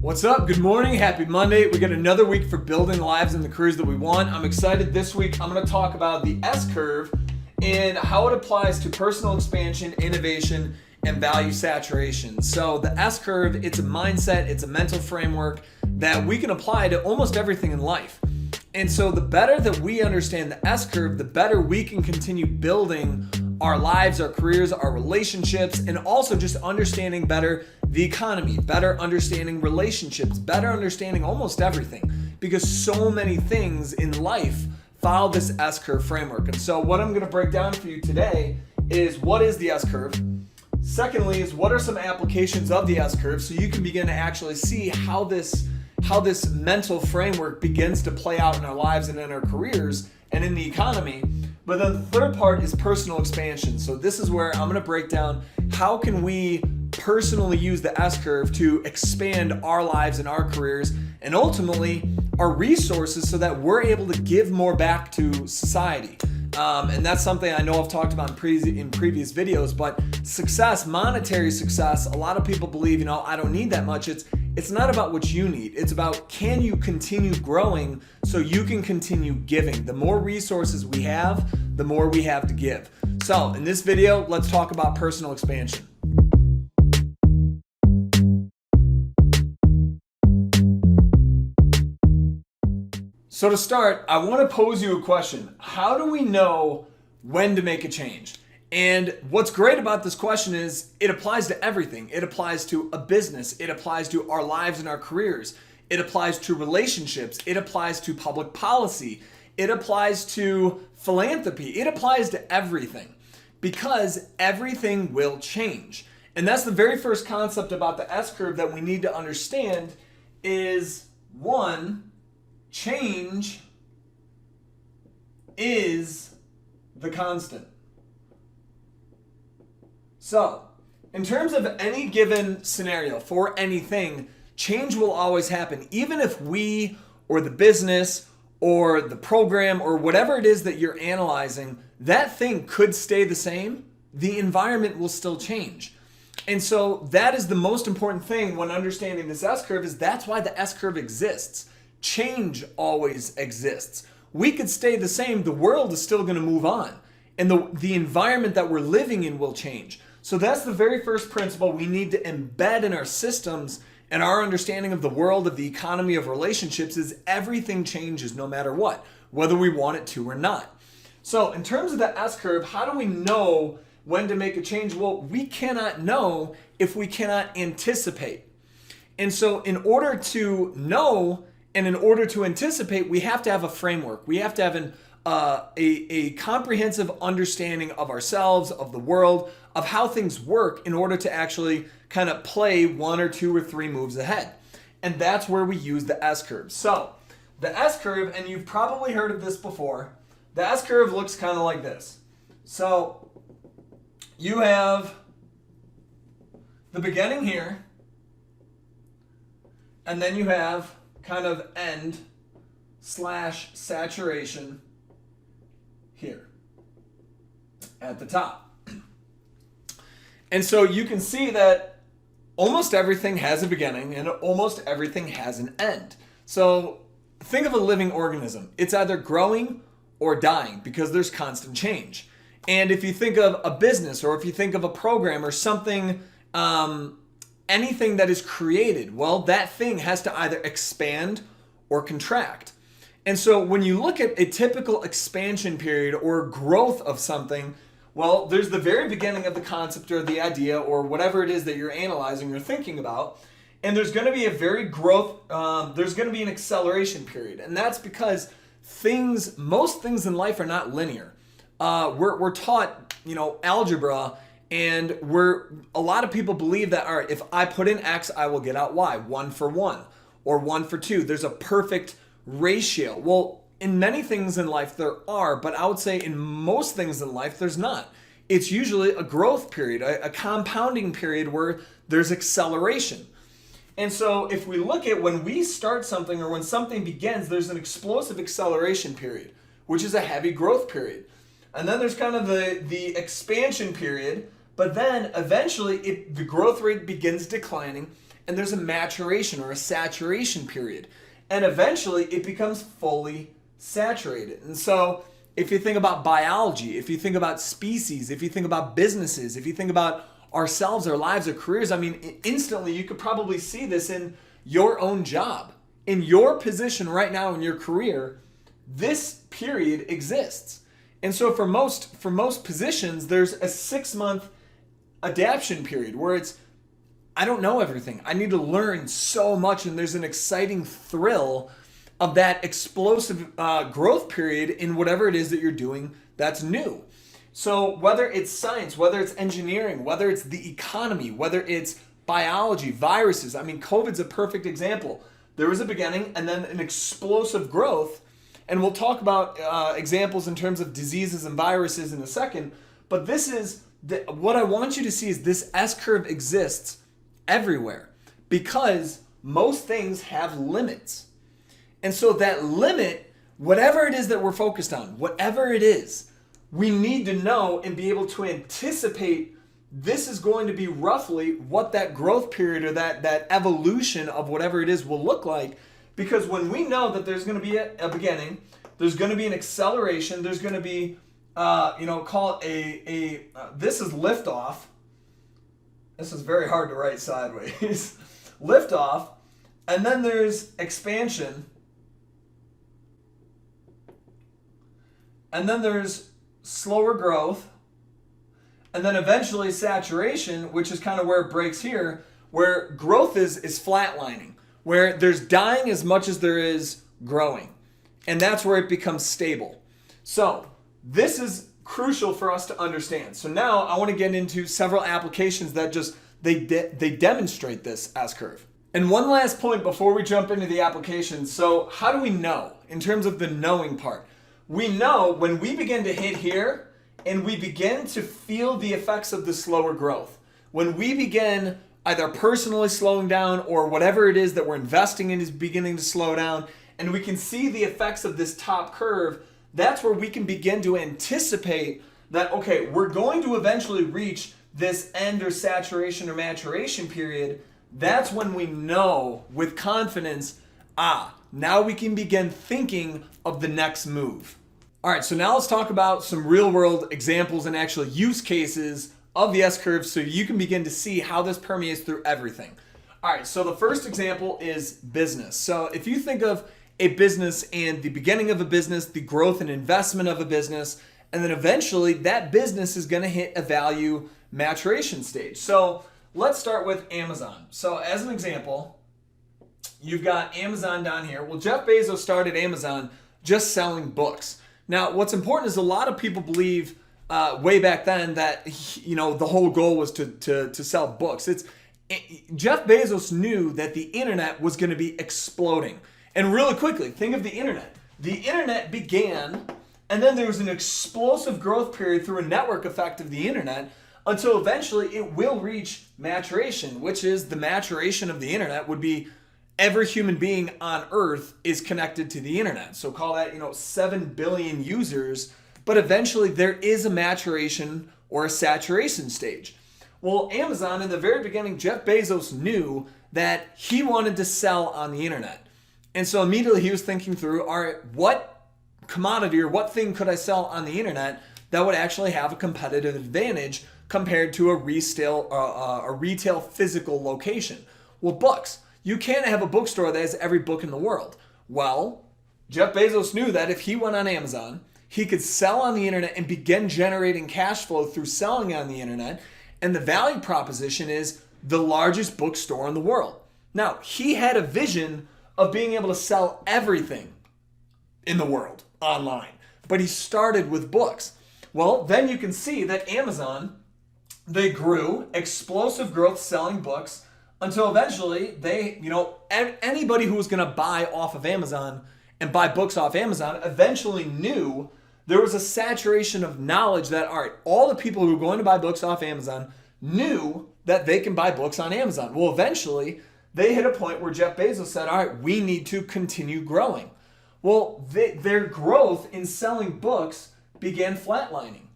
What's up? Good morning. Happy Monday. We got another week for building lives and the careers that we want. I'm excited. This week, I'm going to talk about the S curve and how it applies to personal expansion, innovation, and value saturation. So the S curve, it's a mindset, it's a mental framework that we can apply to almost everything in life. And so the better that we understand the S curve, the better we can continue building our lives, our careers, our relationships, and also just understanding better the economy, better understanding relationships, better understanding almost everything, because so many things in life follow this S curve framework. And so what I'm going to break down for you today is what is the S curve. Secondly is what are some applications of the S curve so you can begin to actually see how this mental framework begins to play out in our lives and in our careers and in the economy. But then the third part is personal expansion. So this is where I'm going to break down how can we personally use the S curve to expand our lives and our careers and ultimately our resources so that we're able to give more back to society. And that's something I know I've talked about in previous videos, but success, monetary success, a lot of people believe, I don't need that much. It's not about what you need. It's about, can you continue growing so you can continue giving? The more resources we have, the more we have to give. So in this video, let's talk about personal expansion. So to start, I want to pose you a question. How do we know when to make a change? And what's great about this question is it applies to everything. It applies to a business. It applies to our lives and our careers. It applies to relationships. It applies to public policy. It applies to philanthropy. It applies to everything because everything will change. And that's the very first concept about the S curve that we need to understand is one, change is the constant. So, in terms of any given scenario for anything, change will always happen. Even if we or the business or the program or whatever it is that you're analyzing, that thing could stay the same, the environment will still change. And so that is the most important thing when understanding this S curve is that's why the S curve exists. Change always exists. We could stay the same, the world is still going to move on. And the environment that we're living in will change. So that's the very first principle we need to embed in our systems and our understanding of the world, of the economy, of relationships is everything changes no matter what, whether we want it to or not. So in terms of the S curve, how do we know when to make a change? Well, we cannot know if we cannot anticipate. And so in order to know and in order to anticipate, we have to have a framework. We have to have a comprehensive understanding of ourselves, of the world, of how things work in order to actually kind of play one or two or three moves ahead. And that's where we use the S curve. So the S curve, and you've probably heard of this before, the S curve looks kind of like this. So you have the beginning here, and then you have kind of end / saturation here at the top. And so you can see that almost everything has a beginning and almost everything has an end. So think of a living organism. It's either growing or dying because there's constant change. And if you think of a business or if you think of a program or something, anything that is created, well, that thing has to either expand or contract. And so when you look at a typical expansion period or growth of something, well, there's the very beginning of the concept or the idea or whatever it is that you're analyzing or thinking about. And there's going to be a very growth, there's going to be an acceleration period. And that's because most things in life are not linear. We're taught, algebra, and a lot of people believe that, all right, if I put in X, I will get out Y, 1 for 1 or 1 for 2. There's a perfect ratio. Well, in many things in life there are, but I would say in most things in life there's not. It's usually a growth period, a compounding period where there's acceleration. And so if we look at when we start something or when something begins, there's an explosive acceleration period, which is a heavy growth period. And then there's kind of the expansion period, but then eventually the growth rate begins declining and there's a maturation or a saturation period. And eventually it becomes fully saturated. And so if you think about biology, if you think about species, if you think about businesses, if you think about ourselves, our lives, our careers, I mean, instantly you could probably see this in your own job. In your position right now in your career, this period exists. And so for most positions, there's a 6-month adaptation period where it's, I don't know everything. I need to learn so much, and there's an exciting thrill of that explosive growth period in whatever it is that you're doing that's new. So whether it's science, whether it's engineering, whether it's the economy, whether it's biology, viruses, I mean, COVID's a perfect example. There was a beginning and then an explosive growth, and we'll talk about examples in terms of diseases and viruses in a second, but this is, what I want you to see is this S-curve exists everywhere because most things have limits. And so that limit, whatever it is that we're focused on, whatever it is, we need to know and be able to anticipate this is going to be roughly what that growth period or that evolution of whatever it is will look like. Because when we know that there's going to be a beginning, there's going to be an acceleration, there's going to be, call it this is liftoff. This is very hard to write sideways. Liftoff, and then there's expansion, and then there's slower growth, and then eventually saturation, which is kind of where it breaks here, where growth is flatlining, where there's dying as much as there is growing. And that's where it becomes stable. So this is crucial for us to understand. So now I want to get into several applications that just, they demonstrate this S-curve. And one last point before we jump into the applications. So how do we know in terms of the knowing part? We know when we begin to hit here and we begin to feel the effects of the slower growth. When we begin either personally slowing down or whatever it is that we're investing in is beginning to slow down, and we can see the effects of this top curve, that's where we can begin to anticipate that, okay, we're going to eventually reach this end or saturation or maturation period. That's when we know with confidence, now we can begin thinking of the next move. All right, so now let's talk about some real world examples and actual use cases of the S-curve so you can begin to see how this permeates through everything. All right, so the first example is business. So if you think of a business and the beginning of a business, the growth and investment of a business, and then eventually that business is going to hit a value maturation stage. So let's start with Amazon. So as an example, you've got Amazon down here. Well, Jeff Bezos started Amazon just selling books. Now, what's important is a lot of people believe way back then that the whole goal was to sell books. Jeff Bezos knew that the internet was going to be exploding. And really quickly, think of the internet. The internet began, and then there was an explosive growth period through a network effect of the internet until eventually it will reach maturation, which is the maturation of the internet would be every human being on earth is connected to the internet. So call that, 7 billion users, but eventually there is a maturation or a saturation stage. Well, Amazon, in the very beginning, Jeff Bezos knew that he wanted to sell on the internet. And so immediately he was thinking through, all right, what commodity or what thing could I sell on the internet that would actually have a competitive advantage compared to a retail physical location? Well, books. You can't have a bookstore that has every book in the world. Well, Jeff Bezos knew that if he went on Amazon, he could sell on the internet and begin generating cash flow through selling on the internet. And the value proposition is the largest bookstore in the world. Now, he had a vision of being able to sell everything in the world online, but he started with books. Well, then you can see that Amazon, they grew, explosive growth selling books until eventually they, anybody who was going to buy off of Amazon and buy books off Amazon eventually knew there was a saturation of knowledge that, all right, all the people who were going to buy books off Amazon knew that they can buy books on Amazon. Well, eventually they hit a point where Jeff Bezos said, all right, we need to continue growing. Well, their growth in selling books began flatlining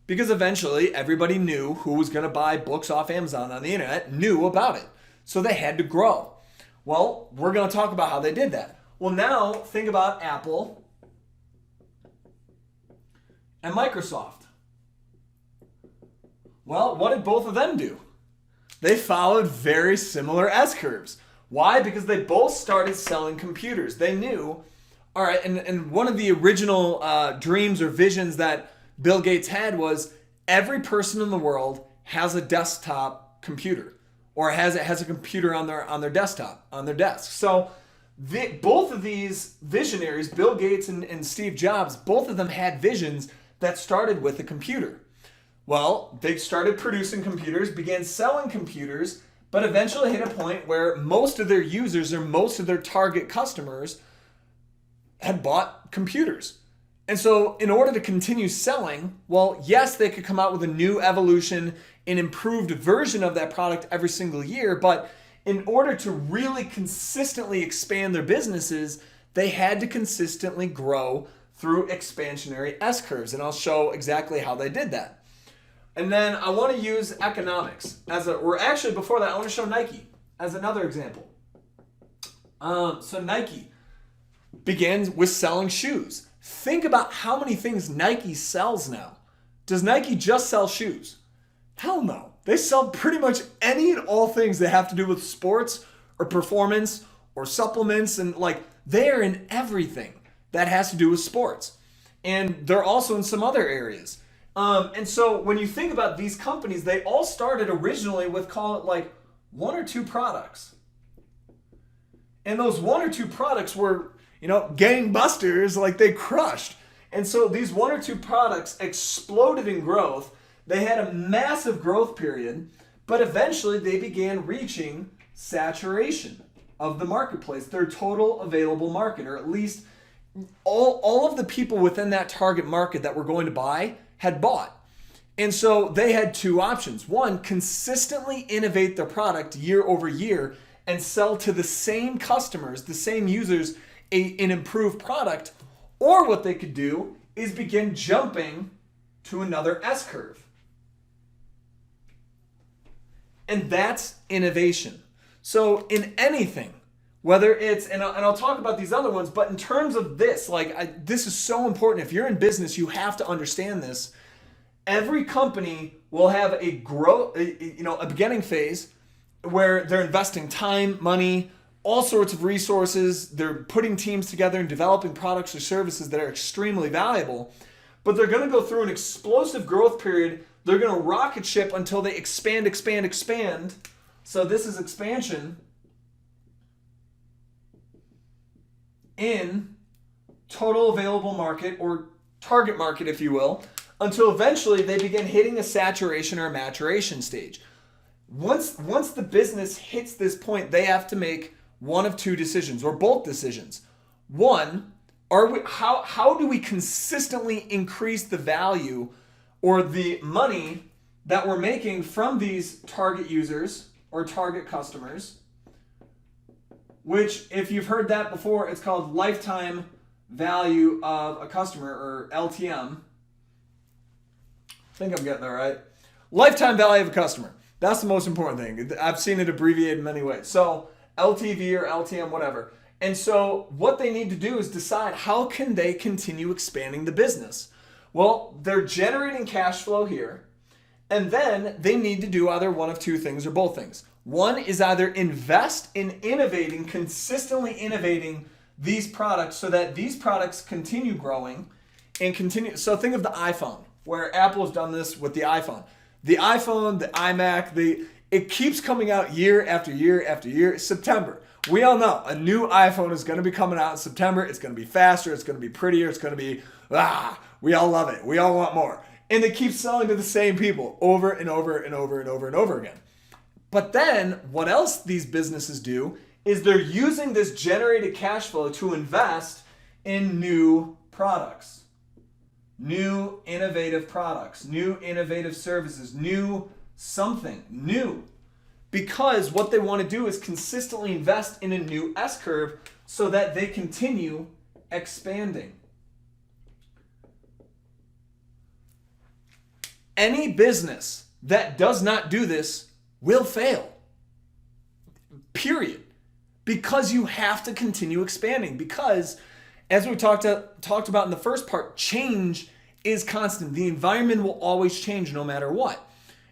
because eventually everybody knew who was going to buy books off Amazon on the internet knew about it. So they had to grow. Well, we're going to talk about how they did that. Well, now think about Apple and Microsoft. Well, what did both of them do? They followed very similar S-curves. Why? Because they both started selling computers. They knew, all right, and one of the original dreams or visions that Bill Gates had was every person in the world has a desktop computer or has a computer on their desktop, on their desk. So both of these visionaries, Bill Gates and Steve Jobs, both of them had visions that started with a computer. Well, they started producing computers, began selling computers, but eventually hit a point where most of their users or most of their target customers had bought computers. And so in order to continue selling, well, yes, they could come out with a new evolution, an improved version of that product every single year, but in order to really consistently expand their businesses, they had to consistently grow through expansionary S-curves, and I'll show exactly how they did that. And then I want to use economics before that, I want to show Nike as another example. So Nike began with selling shoes. Think about how many things Nike sells now. Does Nike just sell shoes? Hell no. They sell pretty much any and all things that have to do with sports or performance or supplements, and they are in everything that has to do with sports. And they're also in some other areas. And so when you think about these companies, they all started originally with, call it one or two products. And those one or two products were, gangbusters, they crushed. And so these one or two products exploded in growth. They had a massive growth period, but eventually they began reaching saturation of the marketplace, their total available market, or at least all of the people within that target market that were going to buy had bought. And so they had two options. One, consistently innovate their product year over year and sell to the same customers, the same users, an improved product. Or what they could do is begin jumping to another S-curve. And that's innovation. So in anything, whether it's, and I'll talk about these other ones, but in terms of this, this is so important. If you're in business, you have to understand this. Every company will have a beginning phase where they're investing time, money, all sorts of resources. They're putting teams together and developing products or services that are extremely valuable. But they're going to go through an explosive growth period. They're going to rocket ship until they expand. So this is expansion in total available market, or target market, if you will, until eventually they begin hitting a saturation or a maturation stage. Once the business hits this point, they have to make one of two decisions, or both decisions. One, how do we consistently increase the value or the money that we're making from these target users or target customers, which, if you've heard that before, it's called lifetime value of a customer, or LTM. I think I'm getting that right. Lifetime value of a customer. That's the most important thing. I've seen it abbreviated in many ways. So LTV or LTM, whatever. And so what they need to do is decide, how can they continue expanding the business? Well, they're generating cash flow here, and then they need to do either one of two things or both things. One is either invest in innovating, consistently innovating these products so that these products continue growing and continue. So think of the iPhone, where Apple has done this with the iPhone. The iPhone, the iMac, it keeps coming out year after year after year. September. We all know a new iPhone is going to be coming out in September. It's going to be faster. It's going to be prettier. It's going to be, we all love it. We all want more. And they keep selling to the same people over and over and over and over and over again. But then what else these businesses do is they're using this generated cash flow to invest in new products, new innovative products, new innovative services, new something new. Because what they want to do is consistently invest in a new S-curve so that they continue expanding. Any business that does not do this will fail. period. Because you have to continue expanding. Because, as we talked about in the first part, change is constant. The environment will always change no matter what.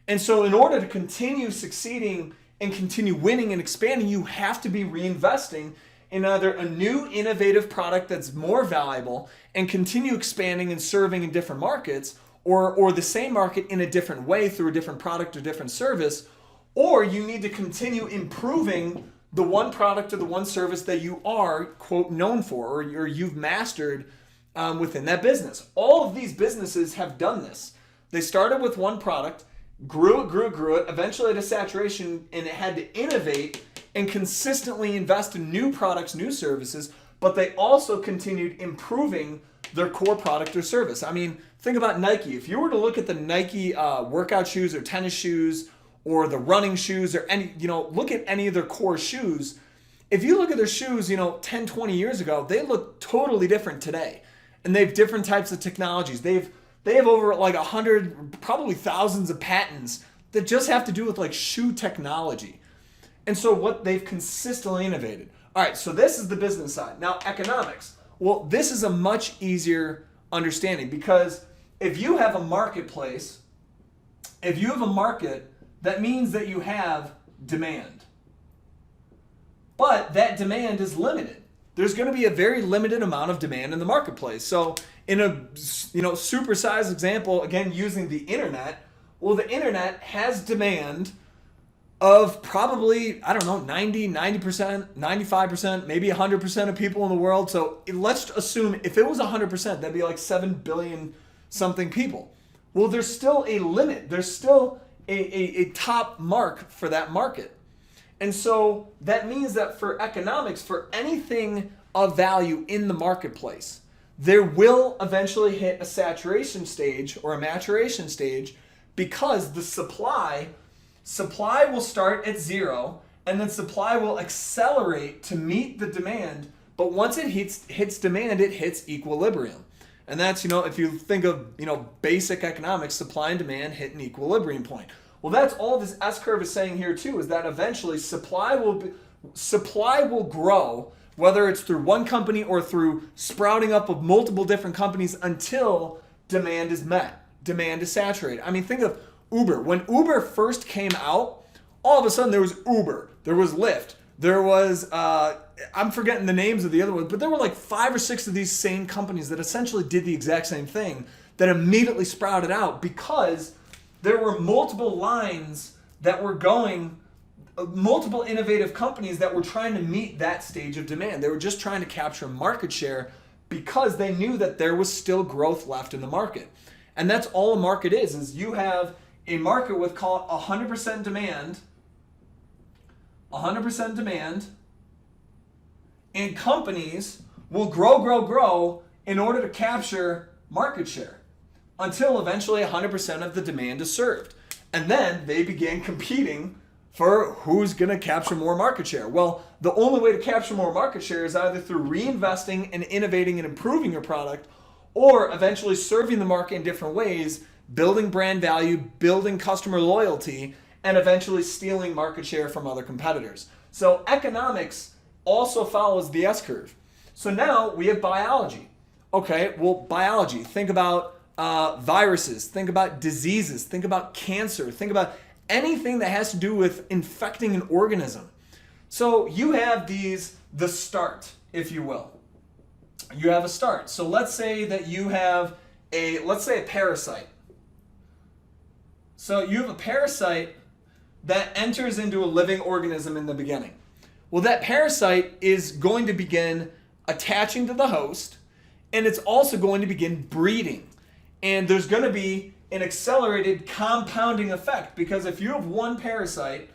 And so in order to continue succeeding and continue winning and expanding, you have to be reinvesting in either a new innovative product that's more valuable and continue expanding and serving in different markets, or the same market in a different way through a different product or different service, or you need to continue improving the one product or the one service that you are, quote, known for, or you've mastered within that business. All of these businesses have done this. They started with one product, grew it, eventually at a saturation, and it had to innovate and consistently invest in new products, new services, but they also continued improving their core product or service. I mean, think about Nike. If you were to look at the Nike workout shoes or tennis shoes or the running shoes or look at any of their core shoes, if you look at their shoes, 10, 20 years ago, they look totally different today. And they have different types of technologies. They have over like 100, probably thousands of patents that just have to do with like shoe technology. And so what they've consistently innovated. All right, so this is the business side. Now, economics. Well, this is a much easier understanding because if you have a marketplace, if you have a market, that means that you have demand. But that demand is limited. There's going to be a very limited amount of demand in the marketplace. So in a supersized example, again, using the internet, well, the internet has demand of probably, 90%, 95%, maybe 100% of people in the world. So let's assume if it was 100%, that'd be like 7 billion something people. Well, there's still a limit. There's still a top mark for that market. And so that means that for economics, for anything of value in the marketplace, there will eventually hit a saturation stage or a maturation stage because the supply will start at zero and then supply will accelerate to meet the demand. But once it hits demand, it hits equilibrium. And that's, if you think of, basic economics, supply and demand hit an equilibrium point. Well, that's all this S-curve is saying here too, is that eventually supply will grow, whether it's through one company or through sprouting up of multiple different companies until demand is met. Demand is saturated. I mean, think of Uber. When Uber first came out, all of a sudden there was Uber, there was Lyft, there was, I'm forgetting the names of the other ones, but there were like 5 or 6 of these same companies that essentially did the exact same thing that immediately sprouted out because there were multiple lines that were going, multiple innovative companies that were trying to meet that stage of demand. They were just trying to capture market share because they knew that there was still growth left in the market. And that's all a market is you have a market with, call it 100% demand, and companies will grow in order to capture market share until eventually 100% of the demand is served. And then they began competing for who's going to capture more market share. Well, the only way to capture more market share is either through reinvesting and innovating and improving your product, or eventually serving the market in different ways, building brand value, building customer loyalty, and eventually stealing market share from other competitors. So economics also follows the S-curve. So now we have biology. Okay, well, biology, think about viruses, think about diseases, think about cancer, think about anything that has to do with infecting an organism. So you have the start, if you will. You have a start. So let's say that you have a parasite. So you have a parasite that enters into a living organism in the beginning. Well, that parasite is going to begin attaching to the host, and it's also going to begin breeding. And there's going to be an accelerated compounding effect, because if you have one parasite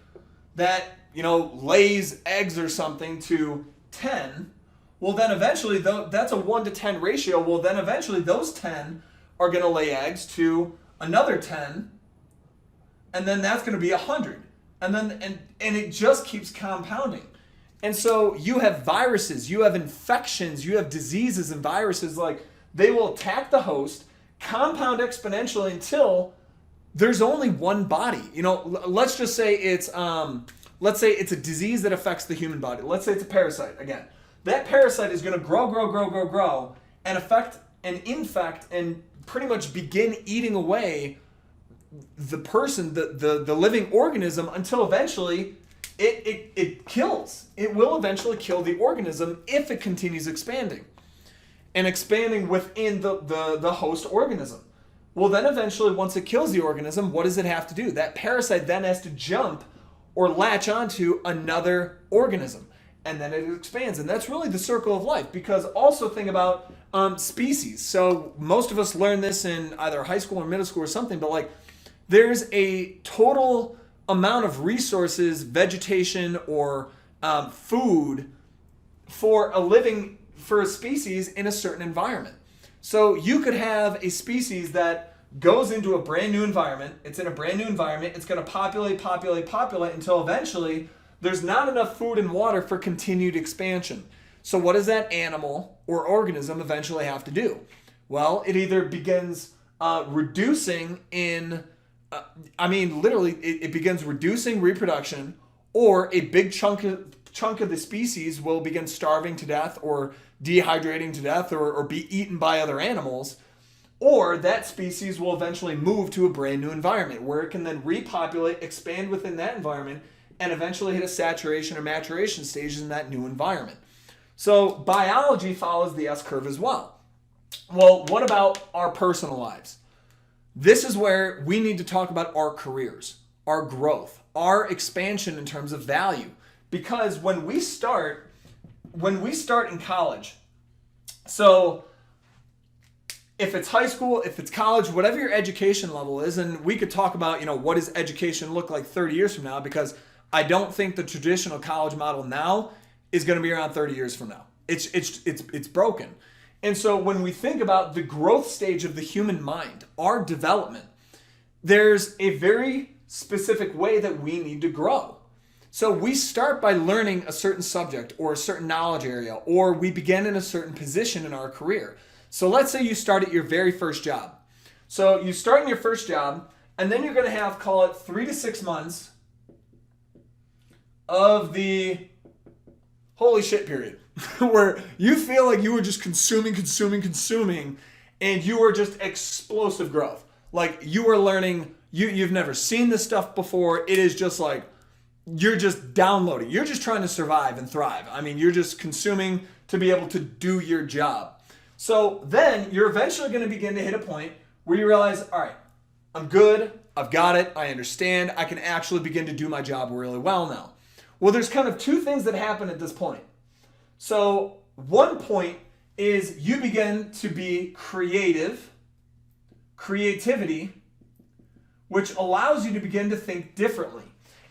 that, lays eggs or something to 10, well, then eventually, that's a 1 to 10 ratio. Well, then eventually those 10 are going to lay eggs to another 10, and then that's going to be 100. And it just keeps compounding. And so you have viruses, you have infections, you have diseases and viruses, like they will attack the host, compound exponentially until there's only one body. Let's just say it's let's say it's a disease that affects the human body. Let's say it's a parasite again. That parasite is going to grow, and affect and infect and pretty much begin eating away the person, the living organism, until eventually it kills. It will eventually kill the organism if it continues expanding and expanding within the host organism. Well, then eventually, once it kills the organism, what does it have to do? That parasite then has to jump or latch onto another organism, and then it expands. And that's really the circle of life, because also think about species. So most of us learn this in either high school or middle school or something, but like there's a total amount of resources, vegetation, or food for a species in a certain environment. So you could have a species that goes into a brand new environment. It's in a brand new environment. It's going to populate until eventually there's not enough food and water for continued expansion. So what does that animal or organism eventually have to do? Well, it either begins reducing in, literally, it begins reducing reproduction, or a big chunk of the species will begin starving to death or dehydrating to death or be eaten by other animals, or that species will eventually move to a brand new environment where it can then repopulate, expand within that environment, and eventually hit a saturation or maturation stage in that new environment. So biology follows the S-curve as well. Well, what about our personal lives? This is where we need to talk about our careers, our growth, our expansion in terms of value. Because when we start in college, so if it's high school, if it's college, whatever your education level is, and we could talk about, what does education look like 30 years from now, because I don't think the traditional college model now is going to be around 30 years from now. It's broken. And so when we think about the growth stage of the human mind, our development, there's a very specific way that we need to grow. So we start by learning a certain subject or a certain knowledge area, or we begin in a certain position in our career. So let's say you start at your very first job. So you start in your first job, and then you're going to have, call it 3 to 6 months of the holy shit period where you feel like you were just consuming, and you were just explosive growth. Like you were learning, you've never seen this stuff before. It is just like, you're just downloading. You're just trying to survive and thrive. You're just consuming to be able to do your job. So then you're eventually going to begin to hit a point where you realize, all right, I'm good. I've got it. I understand. I can actually begin to do my job really well now. Well, there's kind of two things that happen at this point. So one point is you begin to be creativity, which allows you to begin to think differently.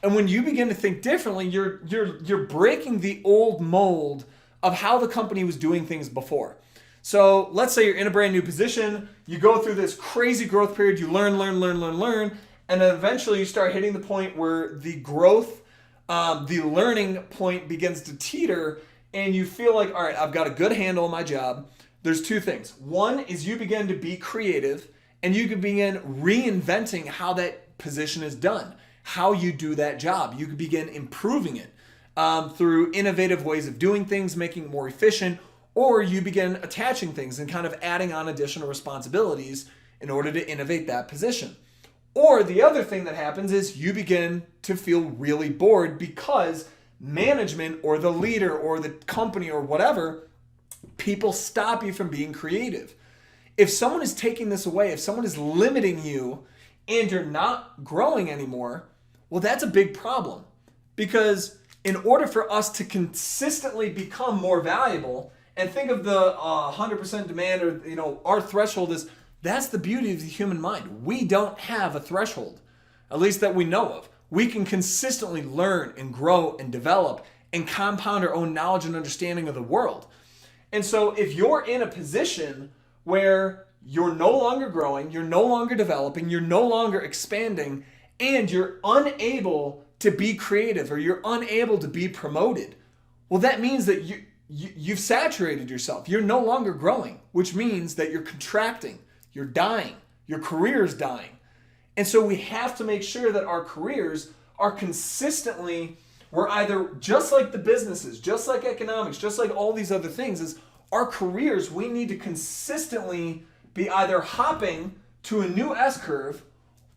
And when you begin to think differently, you're breaking the old mold of how the company was doing things before. So let's say you're in a brand new position, you go through this crazy growth period, you learn, and then eventually you start hitting the point where the growth, the learning point begins to teeter, and you feel like, all right, I've got a good handle on my job. There's two things. One is you begin to be creative, and you can begin reinventing how that position is done, how you do that job. You can begin improving it through innovative ways of doing things, making it more efficient, or you begin attaching things and kind of adding on additional responsibilities in order to innovate that position. Or the other thing that happens is you begin to feel really bored because management or the leader or the company or whatever, people stop you from being creative. If someone is taking this away, if someone is limiting you and you're not growing anymore, well, that's a big problem. Because in order for us to consistently become more valuable, and think of the 100% demand, or our threshold is, that's the beauty of the human mind. We don't have a threshold, at least that we know of. We can consistently learn and grow and develop and compound our own knowledge and understanding of the world. And so if you're in a position where you're no longer growing, you're no longer developing, you're no longer expanding, and you're unable to be creative or you're unable to be promoted, well, that means that you've saturated yourself. You're no longer growing, which means that you're contracting, you're dying, your career is dying. And so we have to make sure that our careers are consistently We're either, just like the businesses, just like economics, just like all these other things, is our careers, we need to consistently be either hopping to a new S-curve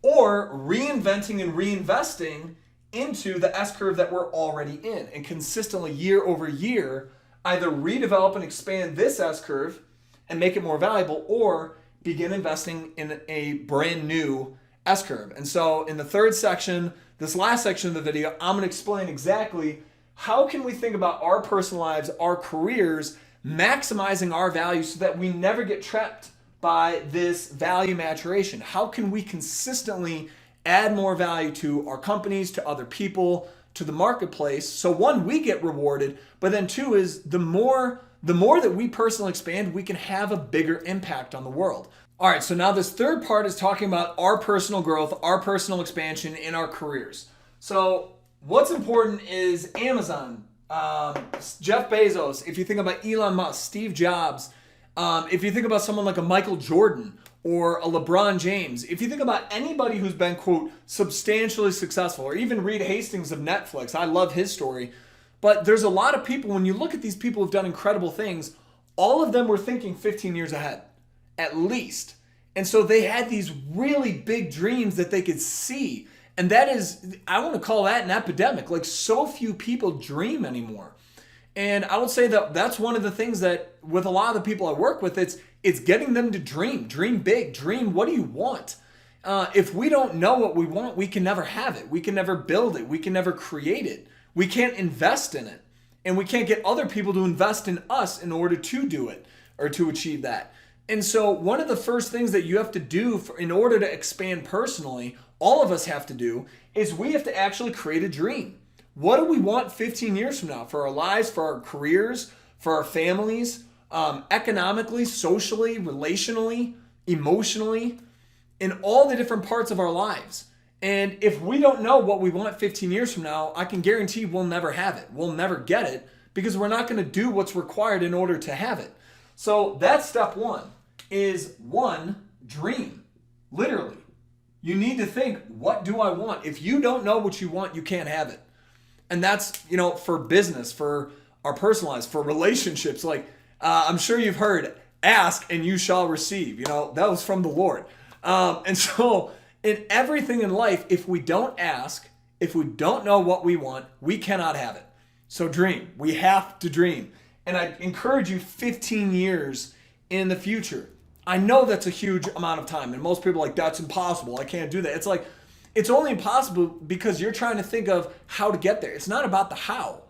or reinventing and reinvesting into the S-curve that we're already in, and consistently year over year either redevelop and expand this S-curve and make it more valuable, or begin investing in a brand new S-curve. And so in the third section, this last section of the video, I'm going to explain exactly how can we think about our personal lives, our careers, maximizing our value so that we never get trapped by this value maturation. How can we consistently add more value to our companies, to other people, to the marketplace? So one, we get rewarded, but then two is the more that we personally expand, we can have a bigger impact on the world. All right, so now this third part is talking about our personal growth, our personal expansion in our careers. So what's important is Amazon, Jeff Bezos, if you think about Elon Musk, Steve Jobs, if you think about someone like a Michael Jordan or a LeBron James, if you think about anybody who's been, quote, substantially successful, or even Reed Hastings of Netflix, I love his story, but there's a lot of people, when you look at these people who've done incredible things, all of them were thinking 15 years ahead, at least. And so they had these really big dreams that they could see. And that is, I want to call that an epidemic. Like, so few people dream anymore. And I would say that that's one of the things that with a lot of the people I work with, it's getting them to dream big, dream, what do you want? If we don't know what we want, we can never have it. We can never build it. We can never create it. We can't invest in it. And we can't get other people to invest in us in order to do it or to achieve that. And so one of the first things that you have to do in order to expand personally, all of us have to do, is we have to actually create a dream. What do we want 15 years from now for our lives, for our careers, for our families, economically, socially, relationally, emotionally, in all the different parts of our lives? And if we don't know what we want 15 years from now, I can guarantee we'll never have it. We'll never get it because we're not going to do what's required in order to have it. So that's step one, is one, dream. Literally. You need to think, what do I want? If you don't know what you want, you can't have it. And that's, for business, for our personal lives, for relationships. Like, I'm sure you've heard, ask and you shall receive. That was from the Lord. And so in everything in life, if we don't ask, if we don't know what we want, we cannot have it. So dream. We have to dream. And I encourage you 15 years in the future. I know that's a huge amount of time. And most people are like, that's impossible. I can't do that. It's like, it's only impossible because you're trying to think of how to get there. It's not about the how.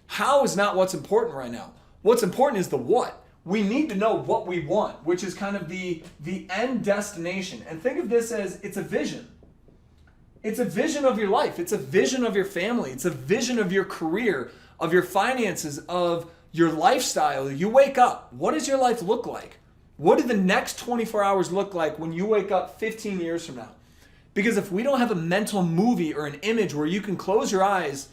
How is not what's important right now. What's important is the what. We need to know what we want, which is kind of the end destination. And think of this as it's a vision. It's a vision of your life. It's a vision of your family. It's a vision of your career, of your finances, of your lifestyle. You wake up. What does your life look like? What do the next 24 hours look like when you wake up 15 years from now? Because if we don't have a mental movie or an image where you can close your eyes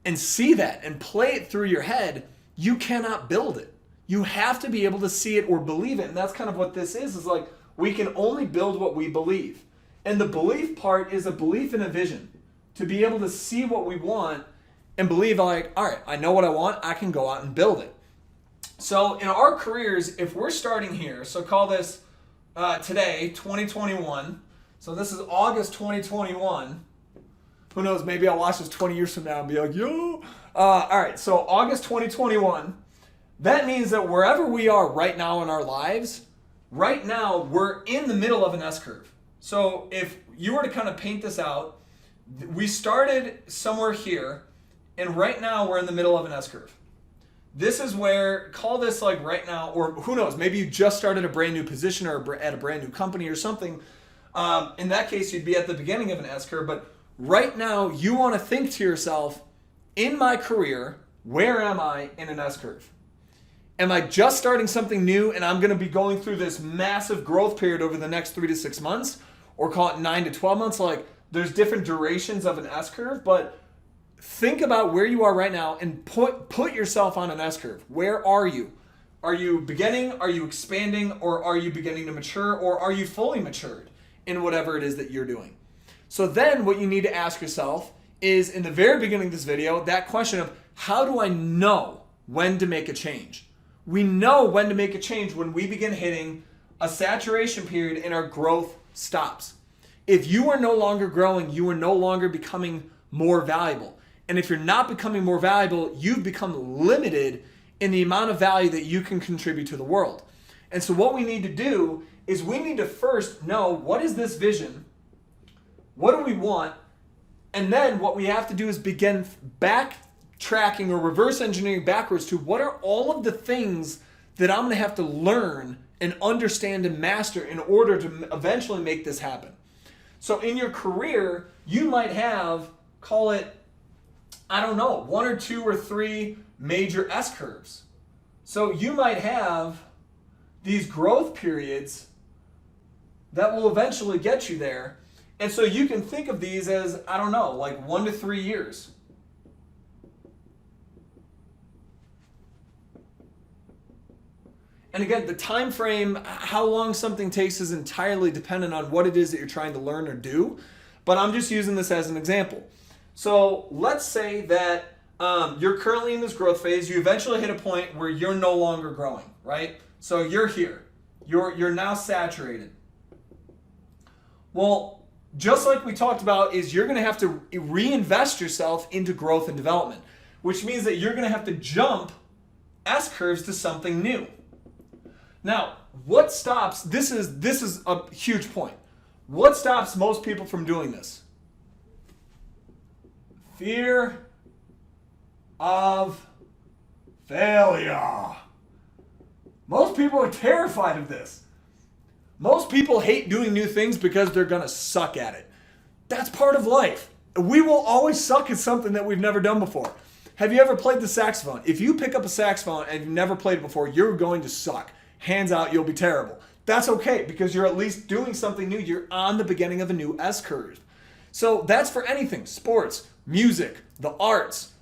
and see that and play it through your head, you cannot build it. You have to be able to see it or believe it. And that's kind of what this is like we can only build what we believe. And the belief part is a belief in a vision. To be able to see what we want and believe like, all right, I know what I want, I can go out and build it. So in our careers, if we're starting here, so call this today, 2021. So this is August 2021. Who knows, maybe I'll watch this 20 years from now and be like, yo. All right, so August 2021. That means that wherever we are right now in our lives, right now we're in the middle of an S-curve. So if you were to kind of paint this out, we started somewhere here, and right now we're in the middle of an S-curve. This is where, call this like right now, or who knows, maybe you just started a brand new position or at a brand new company or something. In that case, you'd be at the beginning of an S-curve, but right now you want to think to yourself, in my career, where am I in an S-curve? Am I just starting something new and I'm going to be going through this massive growth period over the next 3 to 6 months, or call it 9 to 12 months? Like, there's different durations of an S-curve, but think about where you are right now and put yourself on an S-curve. Where are you? Are you beginning? Are you expanding? Or are you beginning to mature? Or are you fully matured in whatever it is that you're doing? So then what you need to ask yourself is in the very beginning of this video, that question of how do I know when to make a change? We know when to make a change when we begin hitting a saturation period and our growth stops. If you are no longer growing, you are no longer becoming more valuable. And if you're not becoming more valuable, you've become limited in the amount of value that you can contribute to the world. And so what we need to do is we need to first know, what is this vision? What do we want? And then what we have to do is begin backtracking or reverse engineering backwards to what are all of the things that I'm going to have to learn and understand and master in order to eventually make this happen. So in your career, you might have, call it, I don't know, 1 or 2 or 3 major S-curves. So you might have these growth periods that will eventually get you there. And so you can think of these as, I don't know, like 1 to 3 years. And again, the time frame, how long something takes is entirely dependent on what it is that you're trying to learn or do. But I'm just using this as an example. So let's say that you're currently in this growth phase. You eventually hit a point where you're no longer growing, right? So you're here. You're now saturated. Well, just like we talked about, is you're going to have to reinvest yourself into growth and development, which means that you're going to have to jump S-curves to something new. Now, what stops, this is a huge point. What stops most people from doing this? Fear of failure. Most people are terrified of this. Most people hate doing new things because they're going to suck at it. That's part of life. We will always suck at something that we've never done before. Have you ever played the saxophone? If you pick up a saxophone and you've never played it before, you're going to suck. Hands out, you'll be terrible. That's okay because you're at least doing something new. You're on the beginning of a new S-curve. So that's for anything, sports, music, the arts,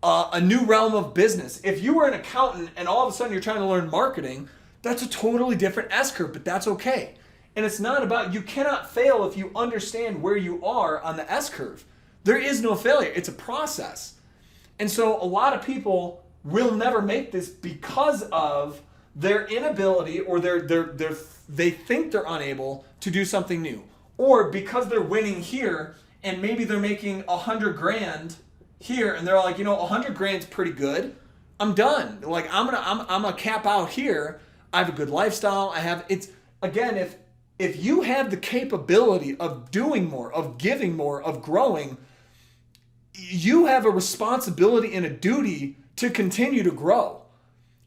a new realm of business. If you were an accountant and all of a sudden you're trying to learn marketing, that's a totally different S-curve, but that's okay. And it's not about, you cannot fail if you understand where you are on the S-curve. There is no failure. It's a process. And so a lot of people will never make this because of their inability or they think they're unable to do something new. Or because they're winning here and maybe they're making $100,000 here and they're like, you know, $100,000's pretty good. I'm done. Like I'm gonna cap out here. I have a good lifestyle. Again, if you have the capability of doing more, of giving more, of growing, you have a responsibility and a duty to continue to grow.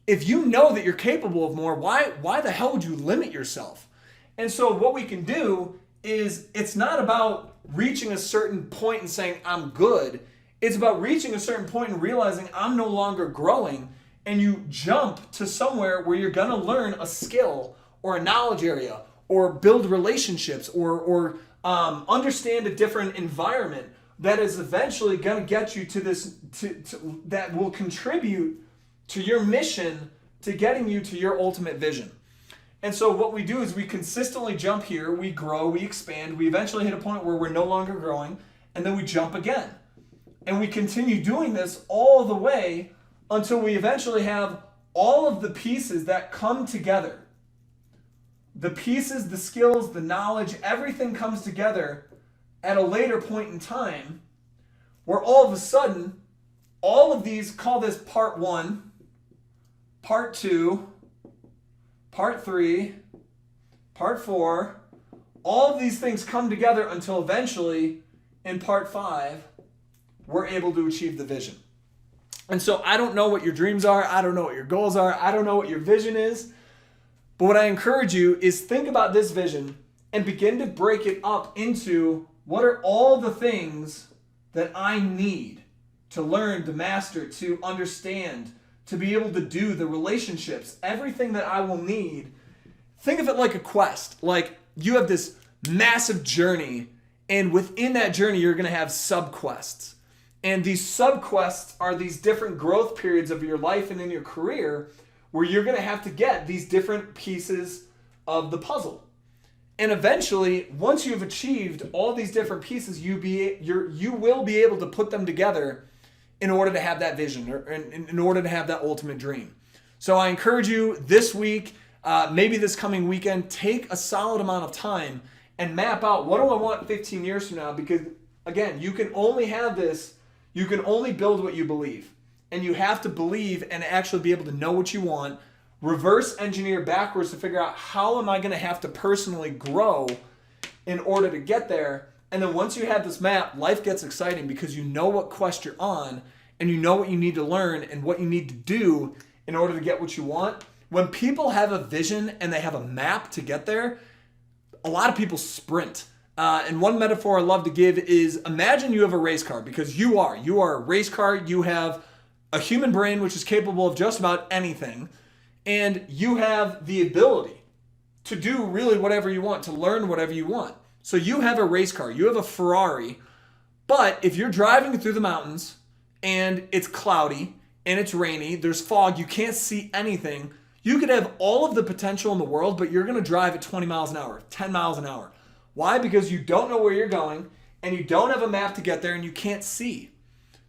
If you know that you're capable of more, why the hell would you limit yourself? And so what we can do is, it's not about reaching a certain point and saying, I'm good. It's about reaching a certain point and realizing I'm no longer growing, and you jump to somewhere where you're going to learn a skill or a knowledge area or build relationships or understand a different environment that is eventually going to get you to this, that will contribute to your mission, to getting you to your ultimate vision. And so what we do is we consistently jump here, we grow, we expand, we eventually hit a point where we're no longer growing, and then we jump again. And we continue doing this all the way until we eventually have all of the pieces that come together. The pieces, the skills, the knowledge, everything comes together at a later point in time where all of a sudden, all of these, call this part 1, part 2, part 3, part 4, all of these things come together until eventually in part 5, we're able to achieve the vision. And so I don't know what your dreams are. I don't know what your goals are. I don't know what your vision is. But what I encourage you is think about this vision and begin to break it up into what are all the things that I need to learn, to master, to understand, to be able to do, the relationships, everything that I will need. Think of it like a quest. Like you have this massive journey, and within that journey, you're going to have sub-quests. And these sub-quests are these different growth periods of your life and in your career where you're going to have to get these different pieces of the puzzle. And eventually, once you've achieved all these different pieces, you will be able to put them together in order to have that vision, or in order to have that ultimate dream. So I encourage you this week, maybe this coming weekend, take a solid amount of time and map out, what do I want 15 years from now? Because again, you can only have this, you can only build what you believe. And you have to believe and actually be able to know what you want, reverse engineer backwards to figure out, how am I going to have to personally grow in order to get there? And then once you have this map, life gets exciting because you know what quest you're on and you know what you need to learn and what you need to do in order to get what you want. When people have a vision and they have a map to get there, a lot of people sprint. And one metaphor I love to give is, imagine you have a race car, because you are a race car. You have a human brain which is capable of just about anything. And you have the ability to do really whatever you want, to learn whatever you want. So you have a race car, you have a Ferrari, but if you're driving through the mountains and it's cloudy and it's rainy, there's fog, you can't see anything, you could have all of the potential in the world, but you're going to drive at 20 miles an hour, 10 miles an hour. Why? Because you don't know where you're going and you don't have a map to get there and you can't see.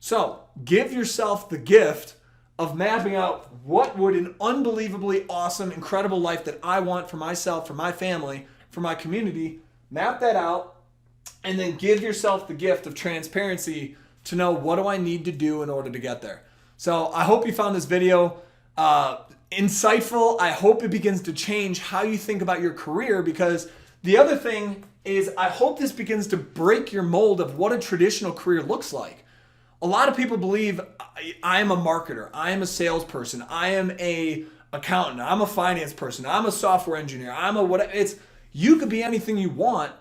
So give yourself the gift of mapping out, what would an unbelievably awesome, incredible life that I want for myself, for my family, for my community. Map that out, and then give yourself the gift of transparency to know, what do I need to do in order to get there. So I hope you found this video insightful. I hope it begins to change how you think about your career, because the other thing is, I hope this begins to break your mold of what a traditional career looks like. A lot of people believe, I am a marketer, I am a salesperson, I am a accountant, I'm a finance person, I'm a software engineer, I'm a whatever. You could be anything you want.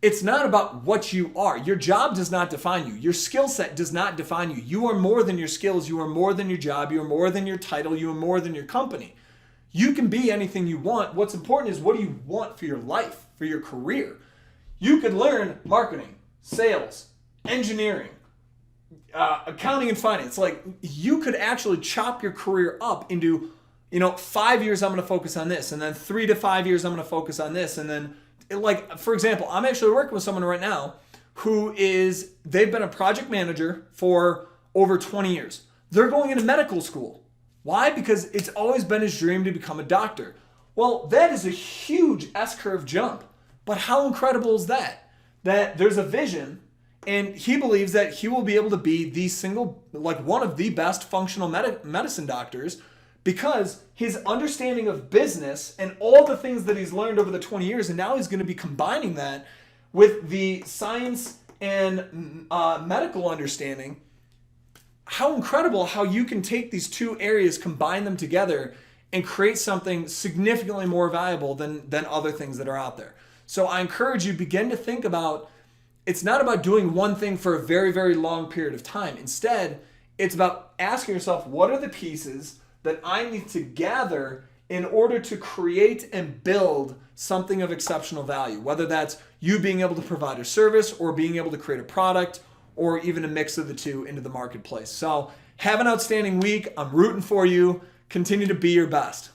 It's not about what you are. Your job does not define you. Your skill set does not define you. You are more than your skills. You are more than your job. You are more than your title. You are more than your company. You can be anything you want. What's important is, what do you want for your life, for your career? You could learn marketing, sales, engineering, accounting and finance. Like, you could actually chop your career up into, 5 years I'm going to focus on this, and then 3 to 5 years I'm going to focus on this, and then, like, for example, I'm actually working with someone right now they've been a project manager for over 20 years. They're going into medical school. Why? Because it's always been his dream to become a doctor. Well, that is a huge S-curve jump. But how incredible is that? That there's a vision, and he believes that he will be able to be one of the best functional medicine doctors, because his understanding of business and all the things that he's learned over the 20 years, and now he's going to be combining that with the science and medical understanding. How incredible how you can take these two areas, combine them together, and create something significantly more valuable than other things that are out there. So I encourage you, begin to think about, it's not about doing one thing for a very, very long period of time. Instead, it's about asking yourself, what are the pieces that I need to gather in order to create and build something of exceptional value, whether that's you being able to provide a service or being able to create a product, or even a mix of the two into the marketplace. So have an outstanding week. I'm rooting for you. Continue to be your best.